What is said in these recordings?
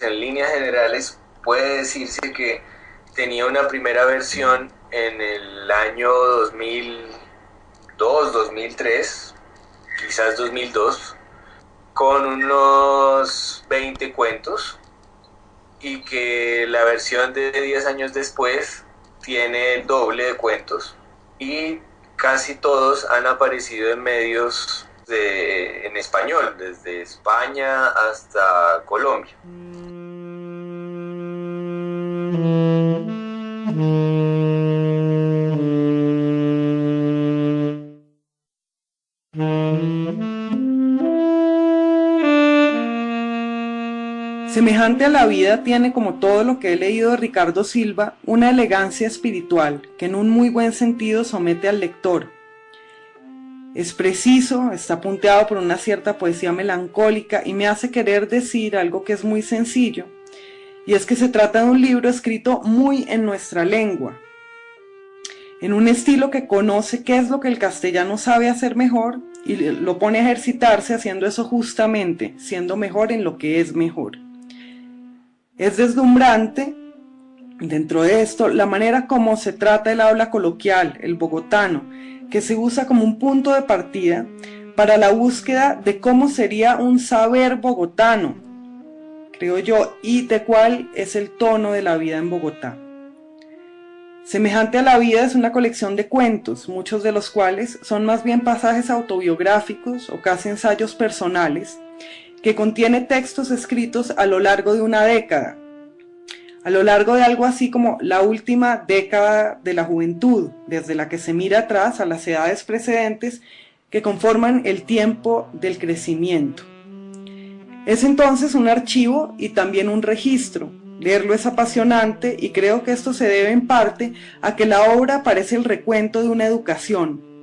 En líneas generales puede decirse que tenía una primera versión en el año 2002, 2003, quizás 2002, con unos 20 cuentos, y que la versión de 10 años después tiene el doble de cuentos, y casi todos han aparecido en medios en español, desde España hasta Colombia. Semejante a la vida tiene, como todo lo que he leído de Ricardo Silva, una elegancia espiritual que en un muy buen sentido somete al lector. Es preciso, está punteado por una cierta poesía melancólica y me hace querer decir algo que es muy sencillo, y es que se trata de un libro escrito muy en nuestra lengua, en un estilo que conoce qué es lo que el castellano sabe hacer mejor y lo pone a ejercitarse haciendo eso justamente, siendo mejor en lo que es mejor. Es deslumbrante, dentro de esto, la manera como se trata el habla coloquial, el bogotano, que se usa como un punto de partida para la búsqueda de cómo sería un saber bogotano, creo yo, y de cuál es el tono de la vida en Bogotá. Semejante a la vida es una colección de cuentos, muchos de los cuales son más bien pasajes autobiográficos o casi ensayos personales, que contiene textos escritos a lo largo de una década, a lo largo de algo así como la última década de la juventud, desde la que se mira atrás a las edades precedentes que conforman el tiempo del crecimiento. Es entonces un archivo y también un registro. Leerlo es apasionante y creo que esto se debe en parte a que la obra parece el recuento de una educación.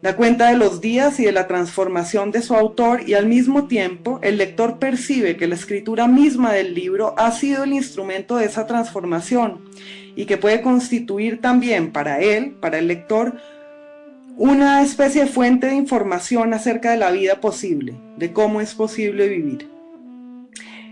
Da cuenta de los días y de la transformación de su autor y al mismo tiempo el lector percibe que la escritura misma del libro ha sido el instrumento de esa transformación y que puede constituir también para él, para el lector, una especie de fuente de información acerca de la vida posible, de cómo es posible vivir.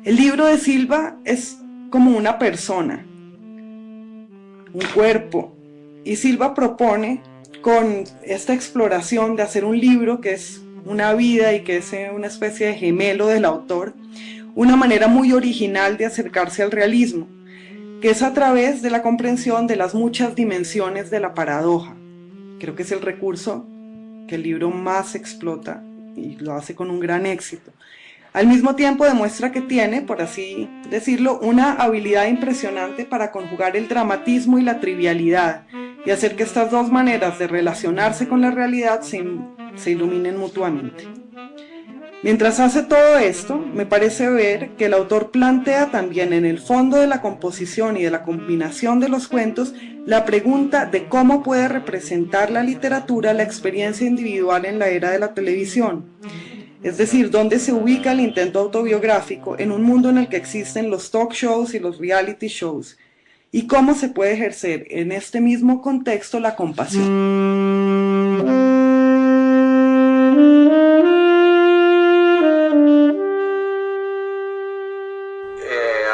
El libro de Silva es como una persona, un cuerpo, y Silva propone con esta exploración de hacer un libro que es una vida y que es una especie de gemelo del autor, una manera muy original de acercarse al realismo, que es a través de la comprensión de las muchas dimensiones de la paradoja. Creo que es el recurso que el libro más explota y lo hace con un gran éxito. Al mismo tiempo demuestra que tiene, por así decirlo, una habilidad impresionante para conjugar el dramatismo y la trivialidad y hacer que estas dos maneras de relacionarse con la realidad se iluminen mutuamente. Mientras hace todo esto, me parece ver que el autor plantea también en el fondo de la composición y de la combinación de los cuentos la pregunta de cómo puede representar la literatura la experiencia individual en la era de la televisión. Es decir, dónde se ubica el intento autobiográfico en un mundo en el que existen los talk shows y los reality shows, y cómo se puede ejercer en este mismo contexto la compasión.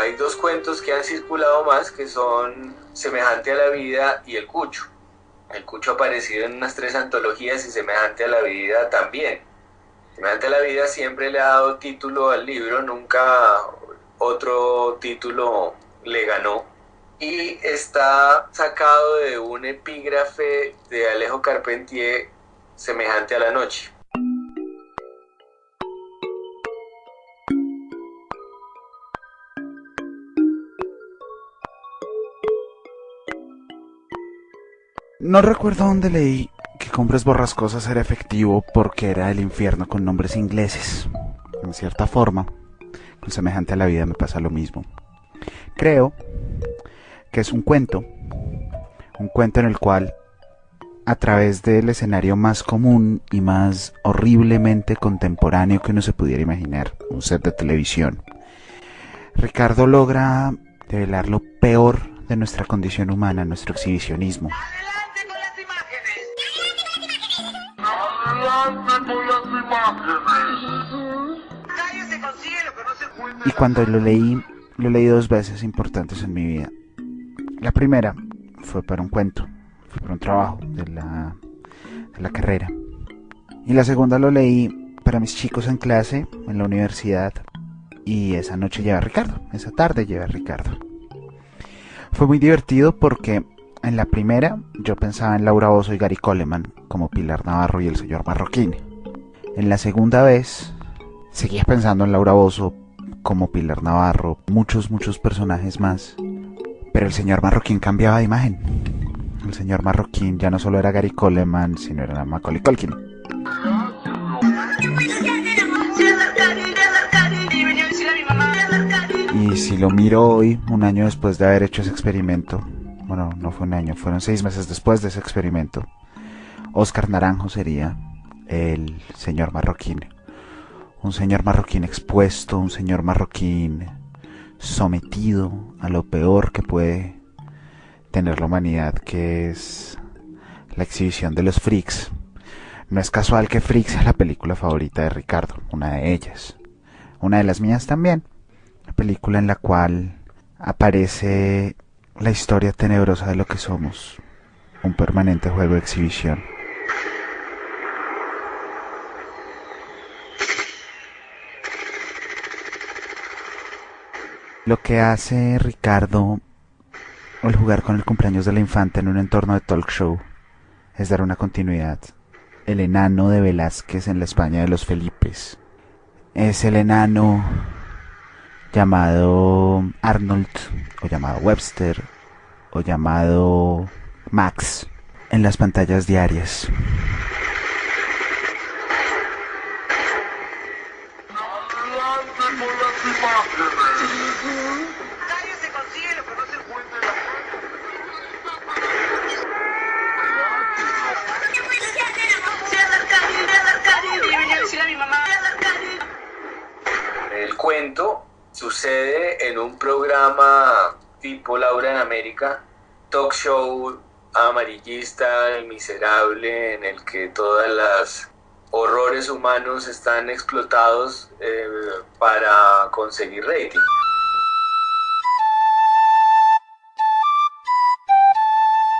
Hay dos cuentos que han circulado más, que son Semejante a la vida y El Cucho. El Cucho ha aparecido en unas 3 antologías y Semejante a la vida también. Semejante a la vida siempre le ha dado título al libro, nunca otro título le ganó. Y está sacado de un epígrafe de Alejo Carpentier, Semejante a la noche. No recuerdo dónde leí que Compres Borrascosas era efectivo porque era el infierno con nombres ingleses. En cierta forma, con Semejante a la vida me pasa lo mismo. Creo que es un cuento en el cual, a través del escenario más común y más horriblemente contemporáneo que uno se pudiera imaginar, un set de televisión, Ricardo logra develar lo peor de nuestra condición humana, nuestro exhibicionismo. Nadie se consigue lo que no se Y cuando lo leí dos veces importantes en mi vida. La primera fue para un cuento, fue para un trabajo de la carrera. Y la segunda lo leí para mis chicos en clase, en la universidad. Y esa noche llevé a Ricardo, esa tarde llevé a Ricardo. Fue muy divertido porque en la primera yo pensaba en Laura Bozzo y Gary Coleman como Pilar Navarro y el señor Marroquín. En la segunda vez seguía pensando en Laura Bozzo como Pilar Navarro, muchos personajes más. Pero el señor Marroquín cambiaba de imagen. El señor Marroquín ya no solo era Gary Coleman, sino era Macaulay Culkin. Y si lo miro hoy, un año después de haber hecho ese experimento, bueno, no fue un año, fueron 6 meses después de ese experimento, Oscar Naranjo sería el señor Marroquín. Un señor Marroquín expuesto, un señor Marroquín sometido a lo peor que puede tener la humanidad, que es la exhibición de los freaks. No es casual que Freaks sea la película favorita de Ricardo, una de ellas. Una de las mías también. Una película en la cual aparece la historia tenebrosa de lo que somos. Un permanente juego de exhibición. Lo que hace Ricardo al jugar con el cumpleaños de la infanta en un entorno de talk show es dar una continuidad. El enano de Velázquez en la España de los Felipes es el enano llamado Arnold, o llamado Webster, o llamado Max en las pantallas diarias. El cuento sucede en un programa tipo Laura en América, talk show amarillista, el miserable, en el que todas las horrores humanos están explotados para conseguir rating.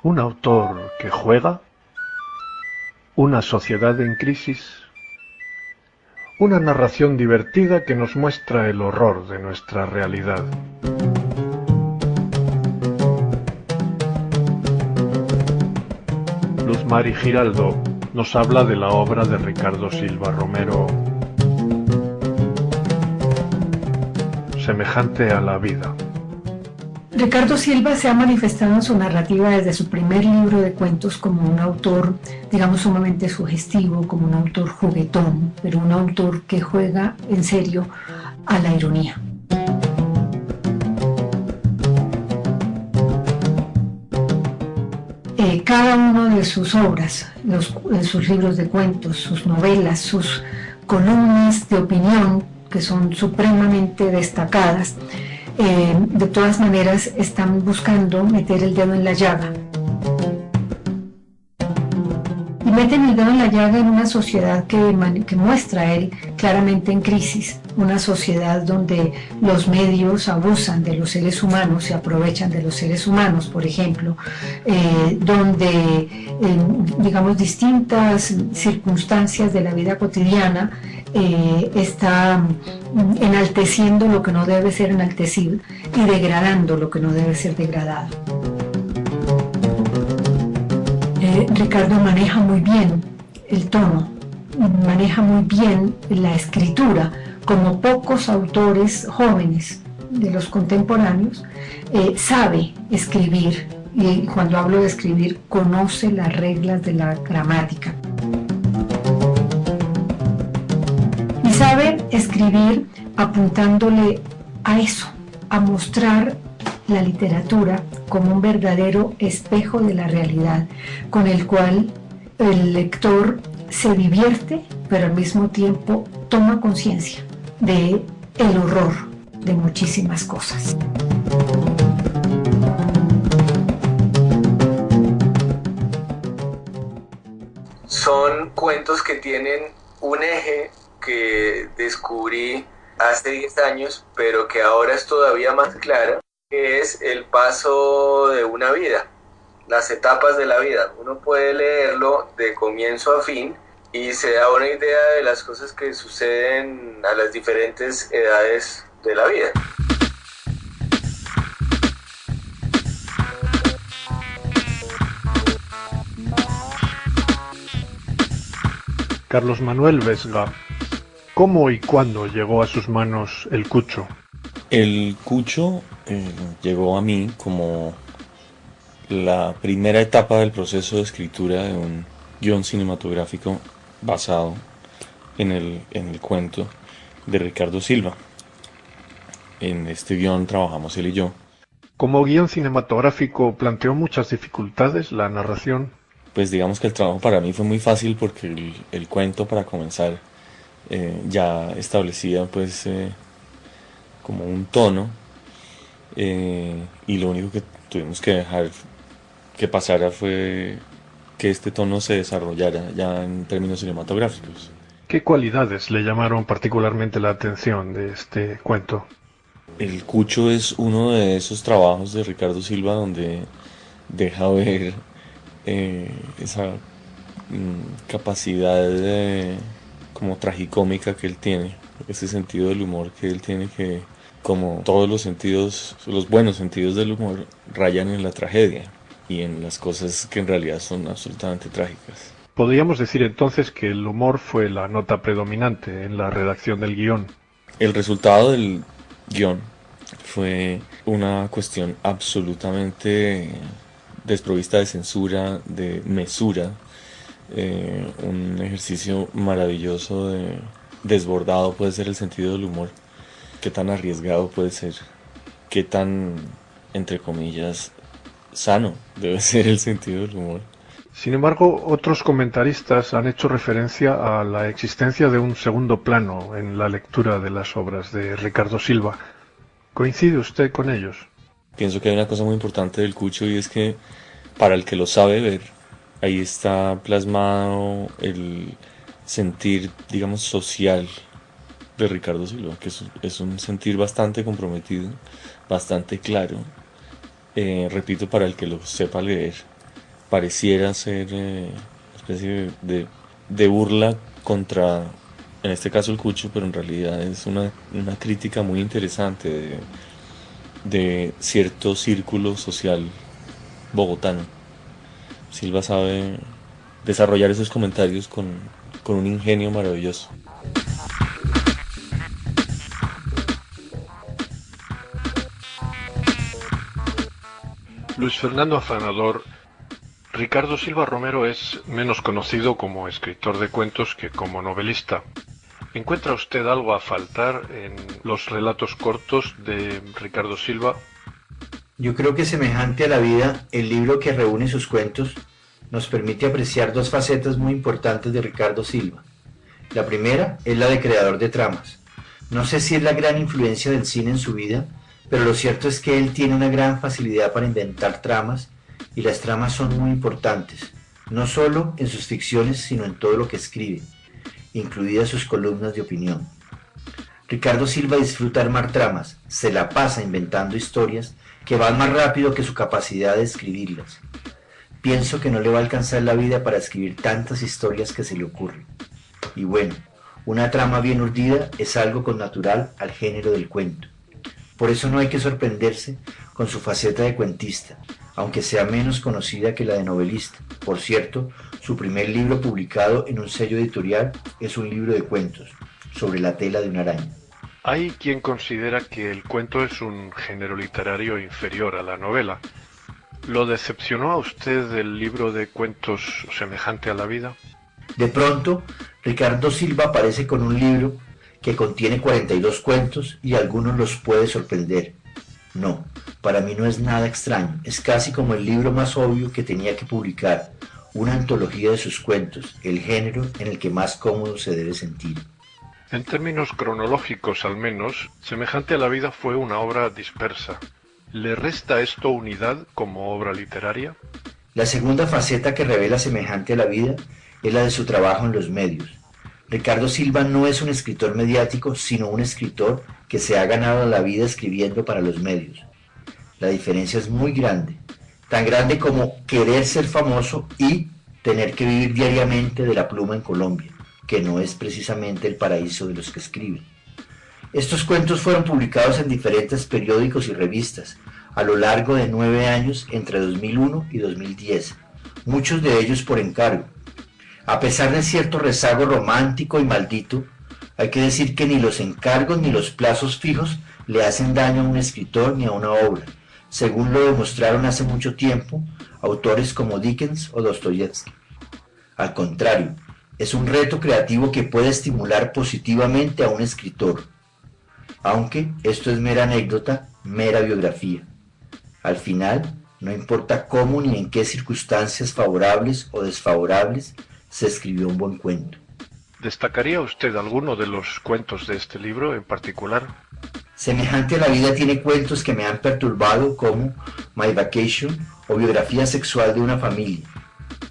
Un autor que juega, una sociedad en crisis, una narración divertida que nos muestra el horror de nuestra realidad. Luz Mari Giraldo nos habla de la obra de Ricardo Silva Romero, Semejante a la vida. Ricardo Silva se ha manifestado en su narrativa desde su primer libro de cuentos como un autor, digamos, sumamente sugestivo, como un autor juguetón, pero un autor que juega en serio a la ironía. Cada uno de sus obras, sus libros de cuentos, sus novelas, sus columnas de opinión, que son supremamente destacadas, de todas maneras están buscando meter el dedo en la llaga. Y meten el dedo en la llaga en una sociedad que muestra él claramente en crisis, una sociedad donde los medios abusan de los seres humanos, se aprovechan de los seres humanos, por ejemplo, donde, digamos, distintas circunstancias de la vida cotidiana está enalteciendo lo que no debe ser enaltecido y degradando lo que no debe ser degradado. Ricardo maneja muy bien el tono, maneja muy bien la escritura, como pocos autores jóvenes de los contemporáneos. Sabe escribir, y cuando hablo de escribir, conoce las reglas de la gramática. Y sabe escribir apuntándole a eso, a mostrar la literatura como un verdadero espejo de la realidad, con el cual el lector se divierte, pero al mismo tiempo toma conciencia de el horror de muchísimas cosas. Son cuentos que tienen un eje que descubrí hace 10 años, pero que ahora es todavía más clara, que es el paso de una vida, las etapas de la vida. Uno puede leerlo de comienzo a fin y se da una idea de las cosas que suceden a las diferentes edades de la vida. Carlos Manuel Vesga, ¿cómo y cuándo llegó a sus manos El Cucho? El Cucho llegó a mí como la primera etapa del proceso de escritura de un guión cinematográfico basado en el cuento de Ricardo Silva. En este guión trabajamos él y yo. Como guión cinematográfico planteó muchas dificultades la narración. Pues digamos que el trabajo para mí fue muy fácil porque el cuento, para comenzar, ya establecía pues como un tono, y lo único que tuvimos que dejar que pasara fue que este tono se desarrollara ya en términos cinematográficos. ¿Qué cualidades le llamaron particularmente la atención de este cuento? El Cucho es uno de esos trabajos de Ricardo Silva donde deja ver esa capacidad como tragicómica que él tiene, ese sentido del humor que él tiene, que como todos los sentidos, los buenos sentidos del humor, rayan en la tragedia y en las cosas que en realidad son absolutamente trágicas. Podríamos decir entonces que el humor fue la nota predominante en la redacción del guión. El resultado del guión fue una cuestión absolutamente desprovista de censura, de mesura, un ejercicio maravilloso de desbordado puede ser el sentido del humor, qué tan arriesgado puede ser, qué tan, entre comillas, sano debe ser el sentido del humor. Sin embargo, otros comentaristas han hecho referencia a la existencia de un segundo plano en la lectura de las obras de Ricardo Silva. ¿Coincide usted con ellos? Pienso que hay una cosa muy importante del Cucho, y es que para el que lo sabe ver, ahí está plasmado el sentir, digamos, social de Ricardo Silva, que es un sentir bastante comprometido, bastante claro. Repito, para el que lo sepa leer, pareciera ser una especie de burla contra, en este caso, el Cucho, pero en realidad es una crítica muy interesante de cierto círculo social bogotano. Silva sabe desarrollar esos comentarios con un ingenio maravilloso. Luis Fernando Afanador, Ricardo Silva Romero es menos conocido como escritor de cuentos que como novelista. ¿Encuentra usted algo a faltar en los relatos cortos de Ricardo Silva? Yo creo que semejante a la vida, el libro que reúne sus cuentos nos permite apreciar dos facetas muy importantes de Ricardo Silva. La primera es la de creador de tramas. No sé si es la gran influencia del cine en su vida, pero lo cierto es que él tiene una gran facilidad para inventar tramas, y las tramas son muy importantes, no solo en sus ficciones, sino en todo lo que escribe, incluidas sus columnas de opinión. Ricardo Silva disfruta armar tramas, se la pasa inventando historias que van más rápido que su capacidad de escribirlas. Pienso que no le va a alcanzar la vida para escribir tantas historias que se le ocurren. Y bueno, una trama bien urdida es algo connatural al género del cuento. Por eso no hay que sorprenderse con su faceta de cuentista, aunque sea menos conocida que la de novelista. Por cierto, su primer libro publicado en un sello editorial es un libro de cuentos, Sobre la tela de una araña. Hay quien considera que el cuento es un género literario inferior a la novela. ¿Lo decepcionó a usted el libro de cuentos Semejante a la vida? De pronto, Ricardo Silva aparece con un libro que contiene 42 cuentos y algunos los puede sorprender. No, para mí no es nada extraño, es casi como el libro más obvio que tenía que publicar, una antología de sus cuentos, el género en el que más cómodo se debe sentir. En términos cronológicos al menos, Semejante a la vida fue una obra dispersa. ¿Le resta esto unidad como obra literaria? La segunda faceta que revela Semejante a la vida es la de su trabajo en los medios. Ricardo Silva no es un escritor mediático, sino un escritor que se ha ganado la vida escribiendo para los medios. La diferencia es muy grande, tan grande como querer ser famoso y tener que vivir diariamente de la pluma en Colombia, que no es precisamente el paraíso de los que escriben. Estos cuentos fueron publicados en diferentes periódicos y revistas a lo largo de 9 años entre 2001 y 2010, muchos de ellos por encargo. A pesar de cierto rezago romántico y maldito, hay que decir que ni los encargos ni los plazos fijos le hacen daño a un escritor ni a una obra, según lo demostraron hace mucho tiempo autores como Dickens o Dostoyevsky. Al contrario, es un reto creativo que puede estimular positivamente a un escritor, aunque esto es mera anécdota, mera biografía. Al final, no importa cómo ni en qué circunstancias favorables o desfavorables se escribió un buen cuento. ¿Destacaría usted alguno de los cuentos de este libro en particular? Semejante a la vida tiene cuentos que me han perturbado como My Vacation o Biografía sexual de una familia,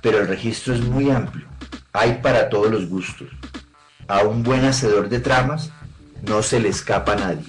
pero el registro es muy amplio, hay para todos los gustos. A un buen hacedor de tramas no se le escapa a nadie.